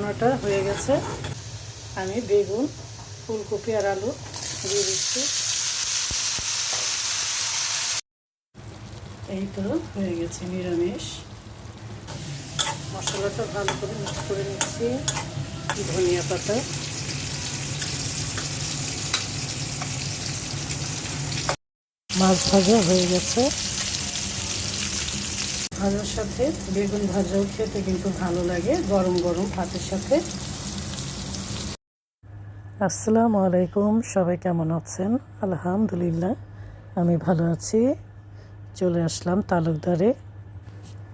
ভুনাটা হয়ে গেছে। আমি বেগুন, ফুলকপি আর আলু দিয়ে দিচ্ছি। এই তো হয়ে গেছে নিরামিষ। মশলাটা ভালো করে মিক্স করে নিচ্ছি। ধনিয়া পাতা, মাছ ভাজা হয়ে গেছে। ভাজার সাথে বেগুন ভাজাও খেতে কিন্তু ভালো লাগে গরম গরম ভাতের সাথে। আসসালামু আলাইকুম, সবাই কেমন আছেন? আলহামদুলিল্লাহ আমি ভালো আছি। চলে আসলাম তালুকদারে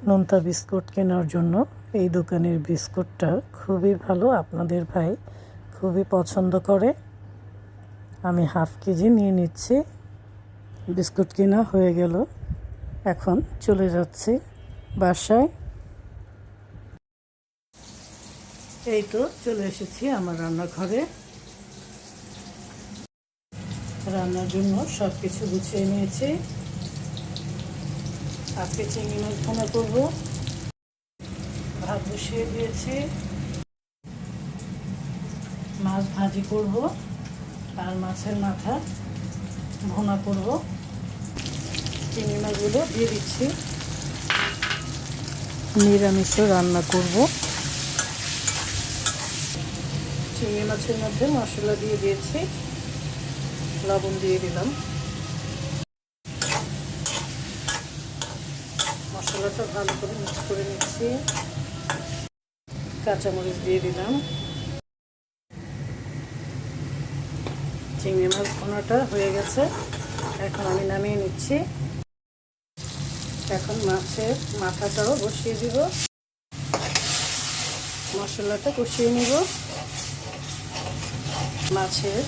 নোনতা বিস্কুট কেনার জন্য। এই দোকানের বিস্কুটটা খুবই ভালো, আপনাদের ভাই খুবই পছন্দ করে। আমি হাফ কেজি নিয়ে নিচ্ছি। বিস্কুট কেনা হয়ে গেল, এখন চলে যাচ্ছি বাসায়। এই তো চলে এসেছি আমার রান্নাঘরে। রান্নার জন্য সব কিছু গুছিয়ে নিয়েছি। আজকে চিংড়ি মাছ ভুনা করব। ভাত বসিয়ে দিয়েছি, মাছ ভাজি করব আর মাছের মাথা ভুনা করব। চিংড়ি মাছগুলো দিয়ে দিচ্ছি। নিরামিষও রান্না করব। চিংড়ি মাছের মধ্যে মশলা দিয়ে দিয়েছি, লবণ দিয়ে দিলাম। মশলাটা ভালো করে মিক্স করে নিচ্ছি। কাঁচামরিচ দিয়ে দিলাম। চিংড়ি মাছ ভুনাটা হয়ে গেছে, এখন আমি নামিয়ে নিচ্ছি। এখন মাছের মাথাটাও বসিয়ে দিব। মশলাটা কষিয়ে নিব। মাছের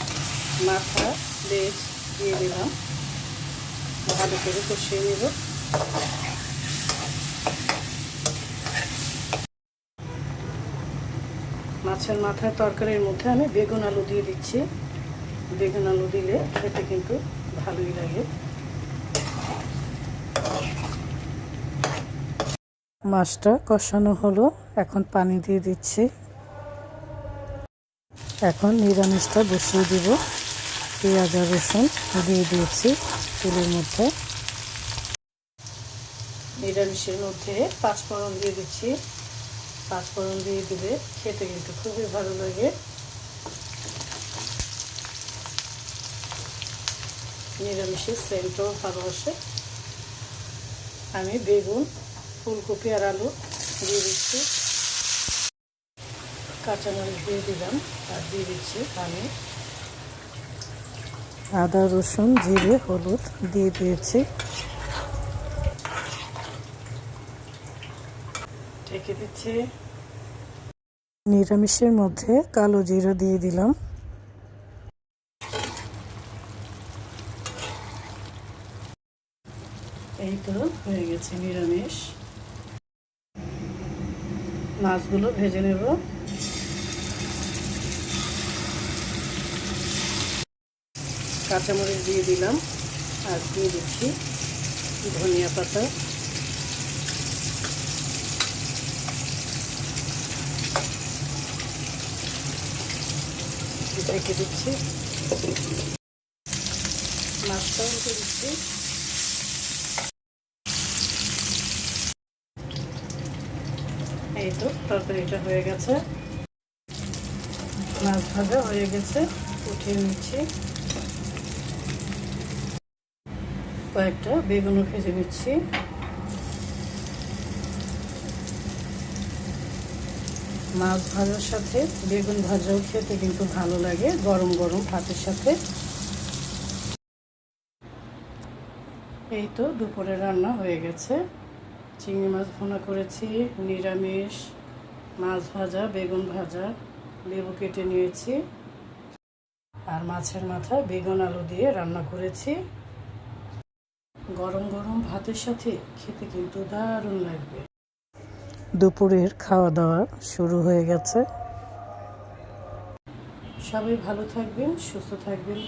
মাথা লেজ দিয়ে দিলাম, ভালো করে কষিয়ে নিব। মাছের মাথার তরকারির মধ্যে আমি বেগুন আলু দিয়ে দিচ্ছি। বেগুন আলু দিলে খেতে কিন্তু ভালোই লাগে। মাছটা কষানো হলো, এখন পানি দিয়ে দিচ্ছি। এখন নিরামিষটা বসিয়ে দিব। পেঁয়াজ আর রসুন দিয়ে দিয়েছি তেলের মধ্যে। নিরামিষের মধ্যে পাঁচফোড়ন দিয়ে দিচ্ছি। পাঁচফোড়ন দিয়ে দিলে খেতে কিন্তু খুবই ভালো লাগে। নিরামিষের সেন্টও ভালো আসে। আমি বেগুন, ফুলকপি আর আলু দিয়ে দিচ্ছি। কাঁচামরিচ দিয়ে দিলাম আর দিয়ে দিচ্ছি পানি। আদা, রসুন, জিরে, হলুদ দিয়ে দিয়েছি। ঢেকে দিচ্ছি। নিরামিষের মধ্যে কালো জিরা দিয়ে দিলাম। এই তো হয়ে গেছে নিরামিষ। মাছগুলো ভেজে নেব। কাঁচামরিচ দিয়ে দিলাম আর দিয়ে দিচ্ছি ধনিয়া পাতা। ঢেকে দিচ্ছি। মাছটাও উঠে দিচ্ছি। এই তো তরকারিটা হয়ে গেছে। মাছ ভাজা হয়ে গেছে, উঠিয়ে নিচ্ছি। কয়েকটা বেগুনও ভেজে নিচ্ছি। মাছ ভাজার সাথে বেগুন ভাজাও খেতে কিন্তু ভালো লাগে গরম গরম ভাতের সাথে। এই তো দুপুরে রান্না হয়ে গেছে। চিংড়ি মাছ ভুনা করেছি, নিরামিষ, মাছ ভাজা, বেগুন ভাজা, লেবু কেটে নিয়েছি আর মাছের মাথা বেগুন আলু দিয়ে রান্না করেছি। গরম গরম ভাতের সাথে খেতে কিন্তু দারুণ লাগবে। দুপুরের খাওয়া দাওয়া শুরু হয়ে গেছে। সবাই ভালো থাকবেন, সুস্থ থাকবেন।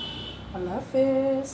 আল্লাহ হাফেজ।